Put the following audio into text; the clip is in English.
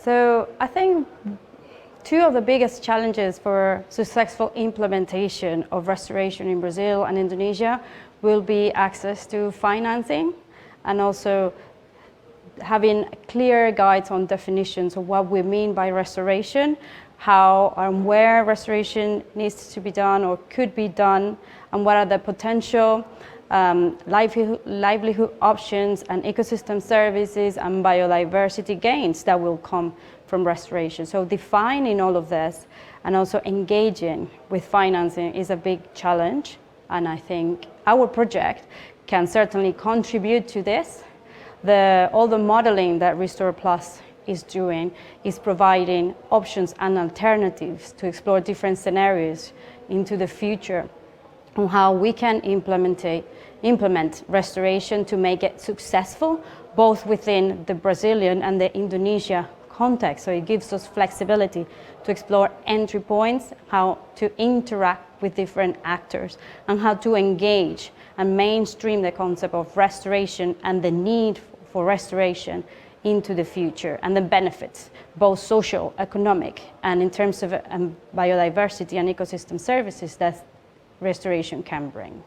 So I think two of the biggest challenges for successful implementation of restoration in Brazil and Indonesia will be access to financing, and also having clear guides on definitions of what we mean by restoration, how and where restoration needs to be done or could be done, and what are the potential livelihood options and ecosystem services and biodiversity gains that will come from restoration. So defining all of this and also engaging with financing is a big challenge, and I think our project can certainly contribute to this. All the modeling that Restore Plus is doing is providing options and alternatives to explore different scenarios into the future on how we can implement restoration to make it successful, both within the Brazilian and the Indonesia context. So it gives us flexibility to explore entry points, how to interact with different actors, and how to engage and mainstream the concept of restoration and the need for restoration into the future, and the benefits, both social, economic, and in terms of biodiversity and ecosystem services that restoration can bring.